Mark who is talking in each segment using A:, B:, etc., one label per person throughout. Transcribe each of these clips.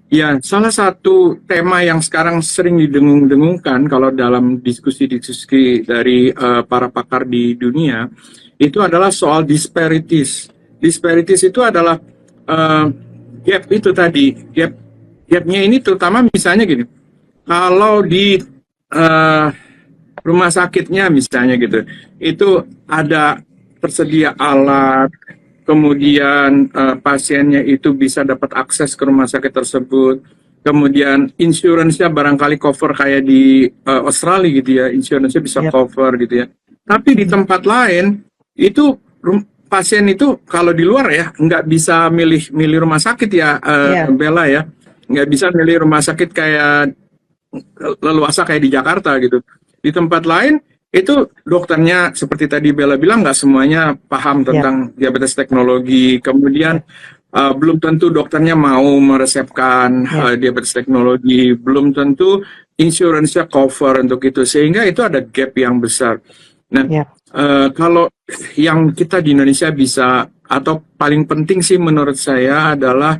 A: Ya, salah satu tema yang sekarang sering didengung-dengungkan kalau dalam diskusi-diskusi dari para pakar di dunia itu adalah soal disparities. Disparities itu adalah eh, gap itu tadi, gapnya ini terutama misalnya gini, kalau di eh, rumah sakitnya misalnya gitu, itu ada tersedia alat, kemudian pasiennya itu bisa dapat akses ke rumah sakit tersebut, kemudian insurance-nya barangkali cover kayak di Australia gitu ya, insurance-nya bisa
B: Yap.
A: cover gitu ya. Tapi di tempat lain itu pasien itu kalau di luar ya nggak bisa milih milih rumah sakit ya,
B: Iya.
A: Bella ya, nggak bisa milih rumah sakit kayak leluasa kayak di Jakarta gitu. Di tempat lain itu dokternya seperti tadi Bella bilang nggak semuanya paham
B: Yap.
A: tentang diabetes teknologi. Kemudian
B: Yap.
A: belum tentu dokternya mau meresepkan
B: Yap.
A: diabetes teknologi, belum tentu insurance-nya cover untuk itu, sehingga itu ada gap yang besar. Nah,
B: Yap.
A: kalau yang kita di Indonesia bisa atau paling penting sih menurut saya adalah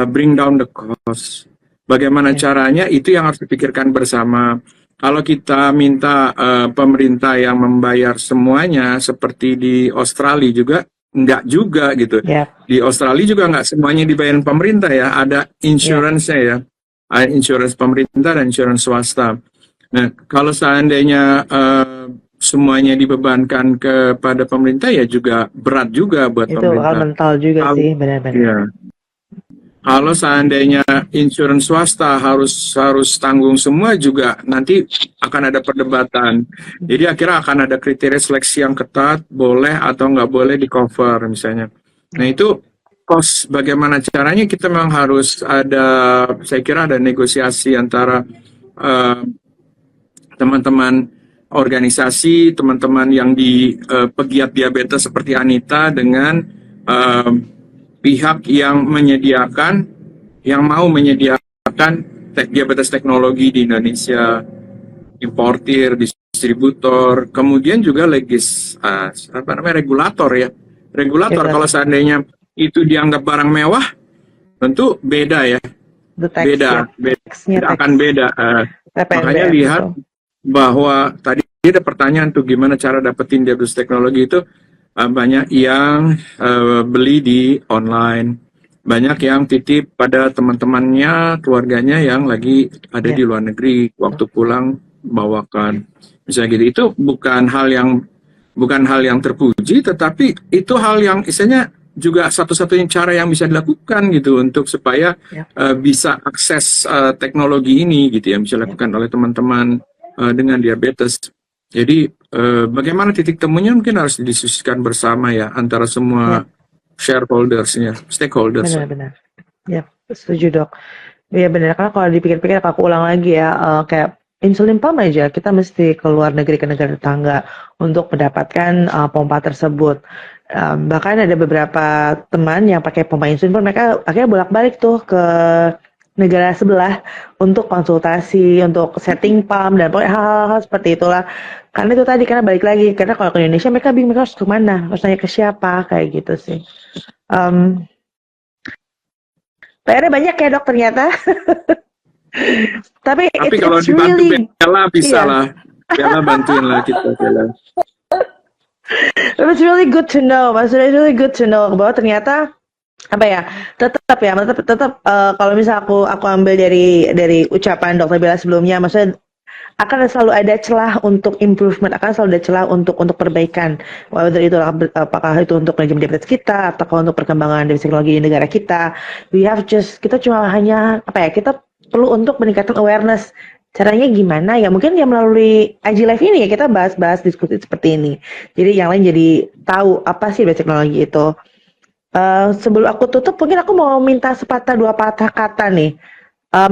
A: bring down the cost. Bagaimana
B: Yap.
A: caranya itu yang harus dipikirkan bersama. Kalau kita minta pemerintah yang membayar semuanya seperti di Australia juga, enggak juga gitu.
B: Yap.
A: Di Australia juga enggak semuanya dibayar pemerintah ya, ada
B: Yap.
A: insurance-nya ya. Ada insurance pemerintah dan insurance swasta. Nah, kalau seandainya semuanya dibebankan kepada pemerintah ya juga berat juga buat
B: Itu bakal
A: pemerintah.
B: mental juga sih, benar-benar.
A: Ya, kalau seandainya insurans swasta harus tanggung semua juga nanti akan ada perdebatan. Jadi akhirnya akan ada kriteria seleksi yang ketat, boleh atau nggak boleh di cover misalnya. Nah itu cost bagaimana caranya kita memang harus ada, saya kira ada negosiasi antara eh, teman-teman organisasi, teman-teman yang di pegiat diabetes seperti Anita dengan eh, pihak yang menyediakan, yang mau menyediakan diabetes teknologi di Indonesia, importir, distributor, kemudian juga regulator ya. Regulator kalau
B: Regulator.
A: seandainya itu dianggap barang mewah, tentu beda ya,
B: The tax, ya.
A: beda
B: Taxnya
A: akan
B: tax.
A: beda. Makanya
B: PPNBM,
A: lihat
B: betul.
A: bahwa tadi ada pertanyaan tuh gimana cara dapetin diabetes teknologi itu, banyak yang beli di online, banyak yang titip pada teman-temannya, keluarganya yang lagi ada
B: Ya.
A: di luar negeri, waktu pulang bawakan, misalnya gitu. Itu bukan hal yang terpuji, tetapi itu hal yang istilahnya juga satu-satunya cara yang bisa dilakukan gitu untuk supaya
B: Ya.
A: bisa akses teknologi ini gitu yang bisa
B: Ya.
A: dilakukan oleh teman-teman dengan diabetes. Jadi bagaimana titik temunya mungkin harus didiskusikan bersama ya antara semua
B: Ya.
A: shareholdersnya, stakeholders.
B: Benar-benar. Ya, setuju dok. Iya benar, karena kalau dipikir-pikir aku ulang lagi ya, kayak insulin pump aja kita mesti ke luar negeri, ke negara tetangga untuk mendapatkan pompa tersebut. Bahkan ada beberapa teman yang pakai pompa insulin pun mereka akhirnya bolak-balik tuh ke negara sebelah untuk konsultasi, untuk setting pump dan pokoknya hal-hal seperti itulah. Karena itu tadi, karena balik lagi, karena kalau ke Indonesia mereka bingung mereka harus kemana, harus nanya ke siapa, kayak gitu sih. PR-nya banyak ya dok ternyata. Tapi
A: kalau
B: it's
A: dibantu
B: really,
A: Bella bisa
B: iya.
A: lah. Bella bantuin lah kita, Bella.
B: It's really good to know. Maksudnya it's really good to know bahwa ternyata apa ya, tetap kalau misal aku ambil dari ucapan Dokter Bella sebelumnya, maksudnya akan selalu ada celah untuk improvement, akan selalu ada celah untuk perbaikan. Whether itu apakah itu untuk manajemen diabetes kita, atau untuk perkembangan dari teknologi di negara kita. Kita cuma hanya kita perlu untuk meningkatkan awareness. Caranya gimana ya? Mungkin ya melalui IG Live ini ya kita bahas-bahas diskusi seperti ini. Jadi yang lain jadi tahu apa sih dari teknologi itu. Sebelum aku tutup, mungkin aku mau minta sepatah dua patah kata nih.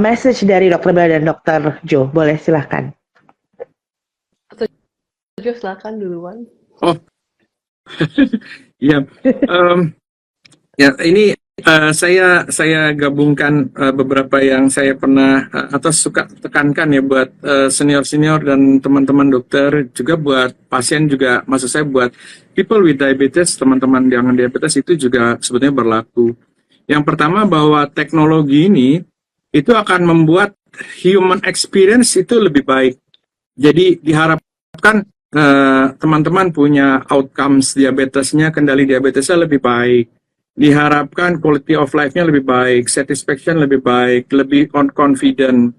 B: Message dari Dokter Bella dan Dokter Jo, boleh silahkan.
C: Jo silahkan duluan.
A: Oh, ya, ya ini saya gabungkan beberapa yang saya pernah atau suka tekankan ya buat senior-senior dan teman-teman dokter, juga buat pasien juga, maksud saya buat people with diabetes, teman-teman dengan diabetes itu juga sebetulnya berlaku. Yang pertama bahwa teknologi ini itu akan membuat human experience itu lebih baik. Jadi diharapkan teman-teman punya outcomes diabetesnya, kendali diabetesnya lebih baik. Diharapkan quality of life-nya lebih baik, satisfaction lebih baik, lebih confident.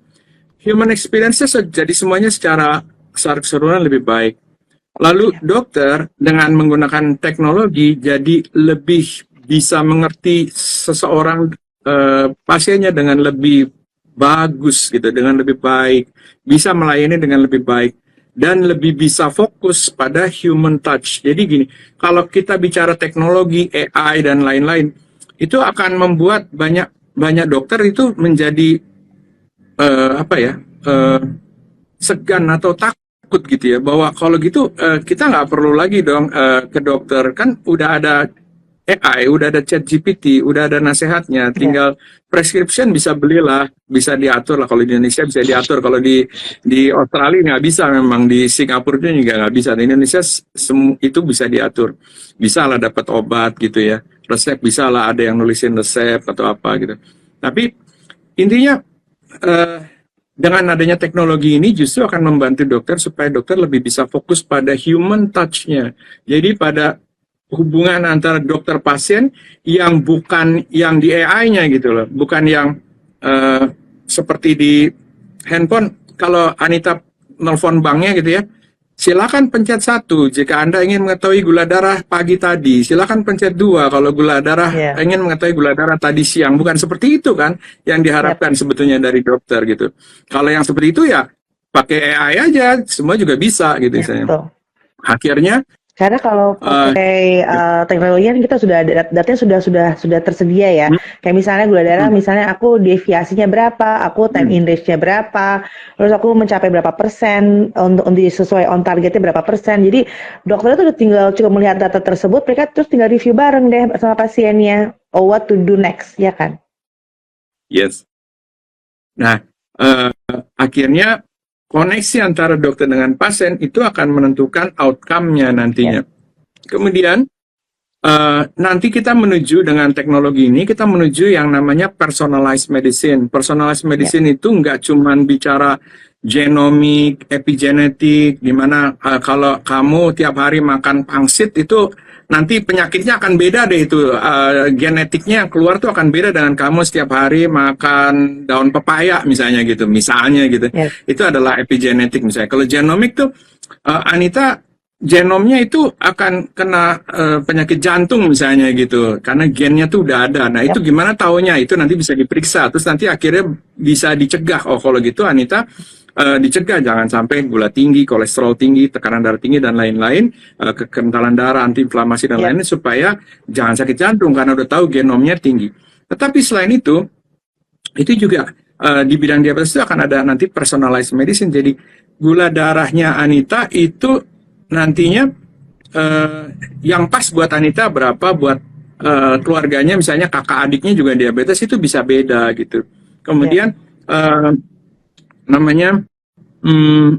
A: Human experience-nya jadi semuanya secara keseluruhan lebih baik. Lalu dokter dengan menggunakan teknologi jadi lebih bisa mengerti seseorang pasiennya dengan lebih bagus gitu, dengan lebih baik, bisa melayani dengan lebih baik dan lebih bisa fokus pada human touch. Jadi gini, kalau kita bicara teknologi, AI dan lain-lain, itu akan membuat banyak dokter itu menjadi segan atau takut gitu ya, bahwa kalau gitu kita nggak perlu lagi dong ke dokter, kan udah ada AI, udah ada ChatGPT, udah ada nasihatnya, tinggal prescription bisa belilah, bisa diatur lah. Kalau di Indonesia bisa diatur, kalau di Australia nggak bisa, memang di Singapura juga nggak bisa. Di Indonesia itu bisa diatur, bisa lah dapat obat gitu ya, resep bisa lah ada yang nulisin resep atau apa gitu. Tapi intinya dengan adanya teknologi ini justru akan membantu dokter supaya dokter lebih bisa fokus pada human touch-nya. Jadi pada hubungan antara dokter pasien yang bukan yang di AI-nya gitu loh, bukan yang seperti di handphone. Kalau Anita nelfon banknya gitu ya, silakan pencet 1 jika Anda ingin mengetahui gula darah pagi tadi, silakan pencet 2 kalau gula darah ingin mengetahui gula darah tadi siang. Bukan seperti itu kan yang diharapkan sebetulnya dari dokter gitu. Kalau yang seperti itu ya pakai AI aja, semua juga bisa gitu misalnya. Akhirnya
B: karena kalau pakai teknologi kan kita sudah datanya sudah tersedia ya. Kayak misalnya gula darah, misalnya aku deviasinya berapa, aku time in range-nya berapa, terus aku mencapai berapa persen, untuk sesuai on targetnya berapa persen. Jadi dokter itu tinggal cukup melihat data tersebut, mereka terus tinggal review bareng deh sama pasiennya, what to do next, ya kan?
A: Yes. Nah, akhirnya koneksi antara dokter dengan pasien itu akan menentukan outcome-nya nantinya. Kemudian nanti kita menuju dengan teknologi ini, kita menuju yang namanya personalized medicine. Personalized medicine itu nggak cuma bicara genomik, epigenetik, di mana kalau kamu tiap hari makan pangsit itu nanti penyakitnya akan beda deh itu, genetiknya yang keluar tuh akan beda dengan kamu setiap hari makan daun pepaya misalnya gitu. Itu adalah epigenetik misalnya. Kalau genomik tuh Anita genomnya itu akan kena penyakit jantung misalnya gitu, karena gennya tuh udah ada. Nah itu gimana taunya? Itu nanti bisa diperiksa, terus nanti akhirnya bisa dicegah. Oh kalau gitu Anita dicegah jangan sampai gula tinggi, kolesterol tinggi, tekanan darah tinggi dan lain-lain, kekentalan darah, antiinflamasi dan lain-lain, supaya jangan sakit jantung karena udah tahu genomnya tinggi. Tetapi selain itu juga di bidang diabetes itu akan ada nanti personalized medicine. Jadi gula darahnya Anita itu nantinya yang pas buat Anita berapa, buat keluarganya misalnya kakak adiknya juga diabetes itu bisa beda gitu. Kemudian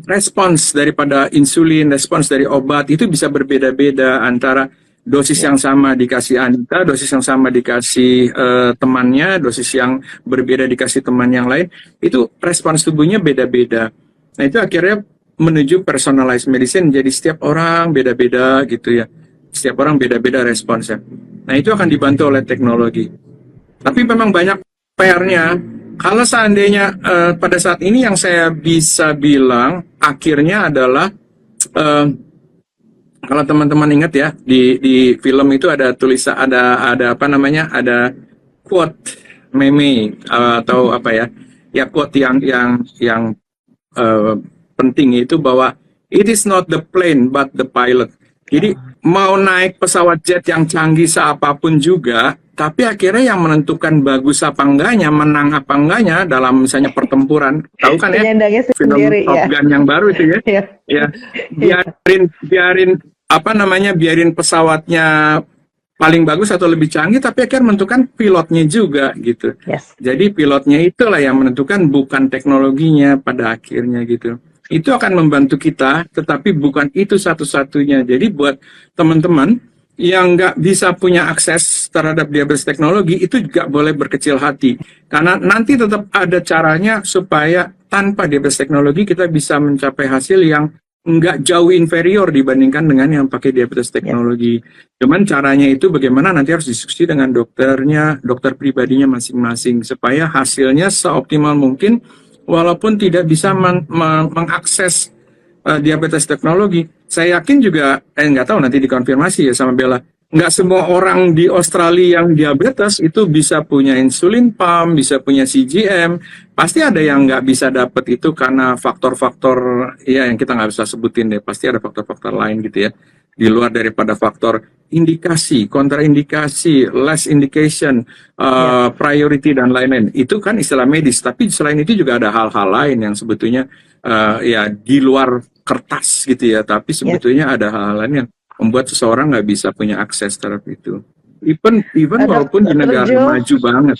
A: respons daripada insulin, respons dari obat itu bisa berbeda-beda antara dosis yang sama dikasih Anita, dosis yang sama dikasih temannya, dosis yang berbeda dikasih teman yang lain, itu respons tubuhnya beda-beda. Nah itu akhirnya menuju personalized medicine, jadi setiap orang beda-beda gitu ya, setiap orang beda-beda responsnya. Nah itu akan dibantu oleh teknologi. Tapi memang banyak PR-nya. Kalau seandainya pada saat ini yang saya bisa bilang akhirnya adalah kalau teman-teman ingat ya di film itu ada tulisan, ada apa namanya, ada quote meme atau apa ya quote yang penting itu bahwa it is not the plane but the pilot. Jadi mau naik pesawat jet yang canggih seapapun juga, tapi akhirnya yang menentukan bagus apa enggaknya, menang apa enggaknya dalam misalnya pertempuran, tahu kan ya film Top Gun yang baru itu ya, biarin pesawatnya paling bagus atau lebih canggih, tapi akhirnya menentukan pilotnya juga gitu. Jadi pilotnya itulah yang menentukan, bukan teknologinya pada akhirnya gitu. Itu akan membantu kita, tetapi bukan itu satu-satunya. Jadi buat teman-teman yang nggak bisa punya akses terhadap diabetes teknologi itu juga boleh berkecil hati. Karena nanti tetap ada caranya supaya tanpa diabetes teknologi kita bisa mencapai hasil yang nggak jauh inferior dibandingkan dengan yang pakai diabetes teknologi. Cuman caranya itu bagaimana nanti harus diskusi dengan dokternya, dokter pribadinya masing-masing supaya hasilnya seoptimal mungkin walaupun tidak bisa mengakses diabetes teknologi. Saya yakin juga, nggak tahu nanti dikonfirmasi ya sama Bella, nggak semua orang di Australia yang diabetes itu bisa punya insulin pump, bisa punya CGM. Pasti ada yang nggak bisa dapat itu karena faktor-faktor ya yang kita nggak bisa sebutin deh. Pasti ada faktor-faktor lain gitu ya. Di luar daripada faktor indikasi, kontraindikasi, less indication, priority dan lain-lain. Itu kan istilah medis. Tapi selain itu juga ada hal-hal lain yang sebetulnya ya di luar kertas gitu ya. Tapi sebetulnya ada hal-hal lain yang membuat seseorang nggak bisa punya akses terhadap itu. Even walaupun di negara
B: Jo,
A: maju banget.